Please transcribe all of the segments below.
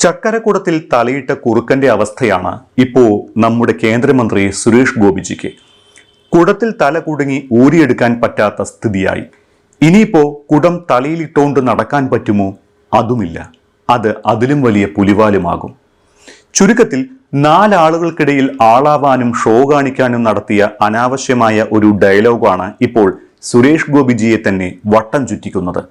ചക്കരക്കുടത്തിൽ തലയിട്ട കുറുക്കന്റെ അവസ്ഥയാണ് ഇപ്പോ നമ്മുടെ കേന്ദ്രമന്ത്രി സുരേഷ് ഗോപിജിക്ക്. കുടത്തിൽ തല കുടുങ്ങി ഊരിയെടുക്കാൻ പറ്റാത്ത സ്ഥിതിയായി. ഇനിയിപ്പോ കുടം തലയിലിട്ടോണ്ട് നടക്കാൻ പറ്റുമോ? അതുമില്ല. അത് അതിലും വലിയ പുലിവാലുമാകും. ചുരുക്കത്തിൽ 4 ആളുകൾക്കിടയിൽ ആളാവാനും ഷോ കാണിക്കാനും നടത്തിയ അനാവശ്യമായ ഒരു ഡയലോഗാണ് ഇപ്പോൾ സുരേഷ് ഗോപിജിയെ തന്നെ വട്ടം ചുറ്റിക്കുന്നത്.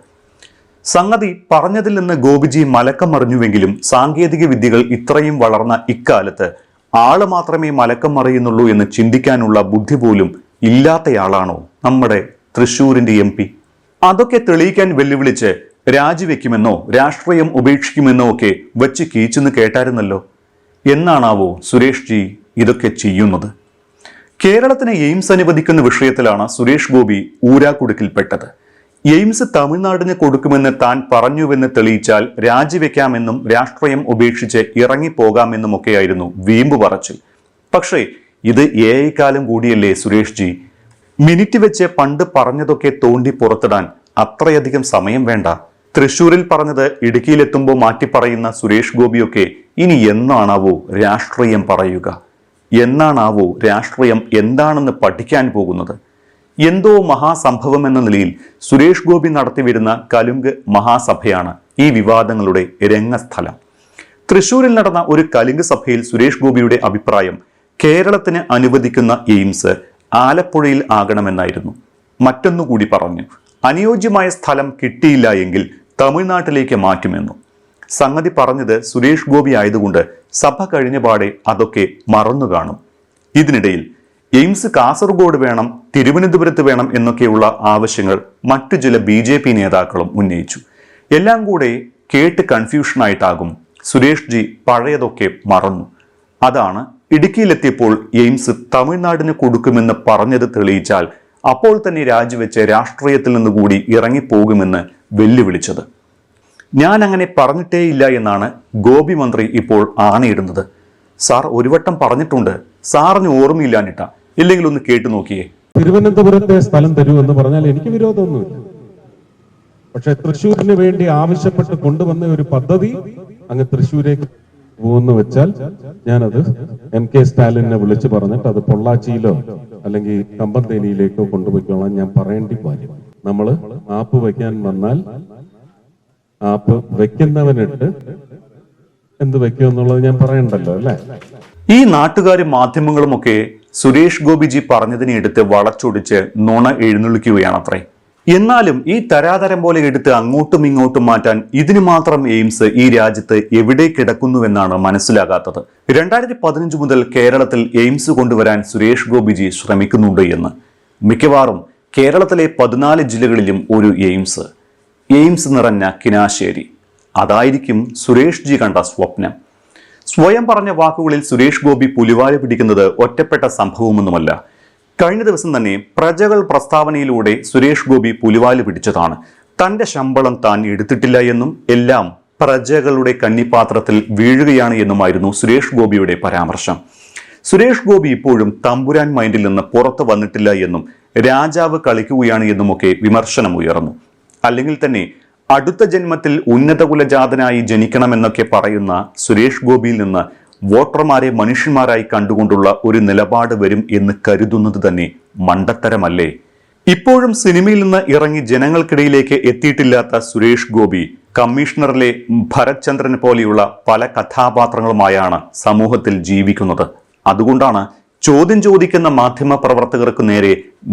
സംഗതി പറഞ്ഞതിൽ നിന്ന് ഗോപിജി മലക്കം മറിഞ്ഞുവെങ്കിലും സാങ്കേതിക വിദ്യകൾ ഇത്രയും വളർന്ന ഇക്കാലത്ത് ആള് മാത്രമേ മലക്കം മറിയുന്നുള്ളൂ എന്ന് ചിന്തിക്കാനുള്ള ബുദ്ധി പോലും ഇല്ലാത്തയാളാണോ നമ്മുടെ തൃശ്ശൂരിന്റെ MP? അതൊക്കെ തെളിയിക്കാൻ വെല്ലുവിളിച്ച് രാജിവെക്കുമെന്നോ രാഷ്ട്രീയം ഉപേക്ഷിക്കുമെന്നോ ഒക്കെ വെച്ച് കീച്ചെന്ന് കേട്ടായിരുന്നല്ലോ. എന്നാണാവോ സുരേഷ് ജി ഇതൊക്കെ ചെയ്യുന്നത്? കേരളത്തിന് എയിംസ് അനുവദിക്കുന്ന വിഷയത്തിലാണ് സുരേഷ് ഗോപി ഊരാക്കുടുക്കിൽപ്പെട്ടത്. എയിംസ് തമിഴ്നാടിന് കൊടുക്കുമെന്ന് താൻ പറഞ്ഞുവെന്ന് തെളിയിച്ചാൽ രാജിവെക്കാമെന്നും രാഷ്ട്രീയം ഉപേക്ഷിച്ച് ഇറങ്ങിപ്പോകാമെന്നുമൊക്കെയായിരുന്നു വീമ്പ് പറച്ചിൽ. പക്ഷേ ഇത് AI കാലം കൂടിയല്ലേ സുരേഷ് ജി? മിനിറ്റ് വെച്ച് പണ്ട് പറഞ്ഞതൊക്കെ തോണ്ടി പുറത്തിടാൻ അത്രയധികം സമയം വേണ്ട. തൃശ്ശൂരിൽ പറഞ്ഞത് ഇടുക്കിയിലെത്തുമ്പോൾ മാറ്റിപ്പറയുന്ന സുരേഷ് ഗോപിയൊക്കെ ഇനി എന്നാണാവോ രാഷ്ട്രീയം പറയുക? എന്നാണാവോ രാഷ്ട്രീയം എന്താണെന്ന് പഠിക്കാൻ പോകുന്നത്? എന്തോ മഹാസംഭവം എന്ന നിലയിൽ സുരേഷ് ഗോപി നടത്തിവരുന്ന കലുങ്ക് മഹാസഭയാണ് ഈ വിവാദങ്ങളുടെ രംഗസ്ഥലം. തൃശ്ശൂരിൽ നടന്ന ഒരു കലുങ്ക് സഭയിൽ സുരേഷ് ഗോപിയുടെ അഭിപ്രായം കേരളത്തിന് അനുവദിക്കുന്ന എയിംസ് ആലപ്പുഴയിൽ ആകണമെന്നായിരുന്നു. മറ്റൊന്നുകൂടി പറഞ്ഞു, അനുയോജ്യമായ സ്ഥലം കിട്ടിയില്ല എങ്കിൽ തമിഴ്നാട്ടിലേക്ക് മാറ്റുമെന്നു. സംഗതി പറഞ്ഞത് സുരേഷ് ഗോപി ആയതുകൊണ്ട് സഭ കഴിഞ്ഞ പാടെ അതൊക്കെ മറന്നു കാണും. ഇതിനിടയിൽ എയിംസ് കാസർഗോഡ് വേണം, തിരുവനന്തപുരത്ത് വേണം എന്നൊക്കെയുള്ള ആവശ്യങ്ങൾ മറ്റു ചില BJP നേതാക്കളും ഉന്നയിച്ചു. എല്ലാം കൂടെ കേട്ട് കൺഫ്യൂഷനായിട്ടാകും സുരേഷ് ജി പഴയതൊക്കെ മറന്നു. അതാണ് ഇടുക്കിയിലെത്തിയപ്പോൾ എയിംസ് തമിഴ്നാടിന് കൊടുക്കുമെന്ന് പറഞ്ഞത് തെളിയിച്ചാൽ അപ്പോൾ തന്നെ രാജിവെച്ച് രാഷ്ട്രീയത്തിൽ നിന്നുകൂടി ഇറങ്ങിപ്പോകുമെന്ന് വെല്ലുവിളിച്ചത്. ഞാൻ അങ്ങനെ പറഞ്ഞിട്ടേയില്ല എന്നാണ് ഗോപി മന്ത്രി ഇപ്പോൾ ആണയിടുന്നത്. സാർ ഒരു വട്ടം പറഞ്ഞിട്ടുണ്ട്, സാറിന് ഓർമ്മയില്ലാഞ്ഞിട്ടാ. ഇല്ലെങ്കിൽ ഒന്ന് കേട്ടു നോക്കിയേ. തിരുവനന്തപുരത്തെ സ്ഥലം തരൂ എന്ന് പറഞ്ഞാൽ എനിക്ക് വിരോധമൊന്നുമില്ല. പക്ഷെ തൃശ്ശൂരിന് വേണ്ടി ആവശ്യപ്പെട്ട് കൊണ്ടുവന്ന ഒരു പദ്ധതി അങ്ങ് തൃശ്ശൂരേക്ക് പോകുന്നു വെച്ചാൽ ഞാനത് MK സ്റ്റാലിനെ വിളിച്ചു പറഞ്ഞിട്ട് അത് പൊള്ളാച്ചിയിലോ അല്ലെങ്കിൽ കമ്പന്തേനിയിലേക്കോ കൊണ്ടുപോയിക്കോളാം ഞാൻ പറയേണ്ടി വരും. നമ്മള് ആപ്പ് വെക്കാൻ വന്നാൽ ആപ്പ് വെക്കുന്നവനിട്ട് എന്ത് വെക്കുമെന്നുള്ളത് ഞാൻ പറയണ്ടല്ലോ അല്ലെ. ഈ നാട്ടുകാരും മാധ്യമങ്ങളുമൊക്കെ സുരേഷ് ഗോപിജി പറഞ്ഞതിനെ എടുത്ത് വളച്ചൊടിച്ച് നുണ എഴുന്നള്ളിക്കുകയാണത്രേ. എന്നാലും ഈ തരാതരം പോലെ എടുത്ത് അങ്ങോട്ടും ഇങ്ങോട്ടും മാറ്റാൻ ഇതിന് മാത്രം എയിംസ് ഈ രാജ്യത്ത് എവിടെ കിടക്കുന്നുവെന്നാണ് മനസ്സിലാകാത്തത്. 2015 മുതൽ കേരളത്തിൽ എയിംസ് കൊണ്ടുവരാൻ സുരേഷ് ഗോപിജി ശ്രമിക്കുന്നുണ്ട് എന്ന്. മിക്കവാറും കേരളത്തിലെ 14 ജില്ലകളിലും ഒരു എയിംസ് നിറഞ്ഞ കിനാശ്ശേരി. അതായിരിക്കും സുരേഷ് ജി കണ്ട സ്വപ്നം. സ്വയം പറഞ്ഞ വാക്കുകളിൽ സുരേഷ് ഗോപി പുലിവാല പിടിക്കുന്നത് ഒറ്റപ്പെട്ട സംഭവമൊന്നുമല്ല. കഴിഞ്ഞ ദിവസം തന്നെ പ്രജകൾ പ്രസ്താവനയിലൂടെ സുരേഷ് ഗോപി പുലിവാല് പിടിച്ചതാണ്. തന്റെ ശമ്പളം താൻ എടുത്തിട്ടില്ല എന്നും എല്ലാം പ്രജകളുടെ കന്നിപ്പാത്രത്തിൽ വീഴുകയാണ് എന്നുമായിരുന്നു സുരേഷ് ഗോപിയുടെ പരാമർശം. സുരേഷ് ഗോപി ഇപ്പോഴും തമ്പുരാൻ മൈൻഡിൽ നിന്ന് പുറത്തു വന്നിട്ടില്ല എന്നും രാജാവ് കളിക്കുകയാണ് എന്നുമൊക്കെ വിമർശനം ഉയർന്നു. അല്ലെങ്കിൽ തന്നെ അടുത്ത ജന്മത്തിൽ ഉന്നത കുലജാതനായി ജനിക്കണമെന്നൊക്കെ പറയുന്ന സുരേഷ് ഗോപിയിൽ നിന്ന് വോട്ടർമാരെ മനുഷ്യന്മാരായി കണ്ടുകൊണ്ടുള്ള ഒരു നിലപാട് വരും എന്ന് കരുതുന്നത് തന്നെ മണ്ടത്തരമല്ലേ? ഇപ്പോഴും സിനിമയിൽ നിന്ന് ഇറങ്ങി ജനങ്ങൾക്കിടയിലേക്ക് എത്തിയിട്ടില്ലാത്ത സുരേഷ് ഗോപി കമ്മീഷണറിലെ ഭരത് ചന്ദ്രനെ പോലെയുള്ള പല കഥാപാത്രങ്ങളുമായാണ് സമൂഹത്തിൽ ജീവിക്കുന്നത്. അതുകൊണ്ടാണ് ചോദ്യം ചോദിക്കുന്ന മാധ്യമ പ്രവർത്തകർക്ക് നേരെ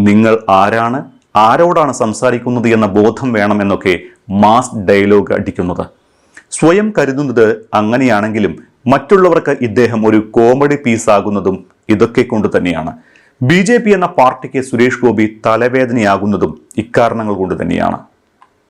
നിങ്ങൾ ആരാണ്, ആരോടാണ് സംസാരിക്കുന്നത് എന്ന ബോധം വേണമെന്നൊക്കെ മാസ് ഡയലോഗ് അടിക്കുന്നത്. സ്വയം കരുതുന്നത് അങ്ങനെയാണെങ്കിലും മറ്റുള്ളവർക്ക് ഇദ്ദേഹം ഒരു കോമഡി പീസാകുന്നതും ഇതൊക്കെ കൊണ്ട് തന്നെയാണ്. BJP എന്ന പാർട്ടിക്ക് സുരേഷ് ഗോപി തലവേദനയാകുന്നതും ഇക്കാരണങ്ങൾ കൊണ്ട് തന്നെയാണ്.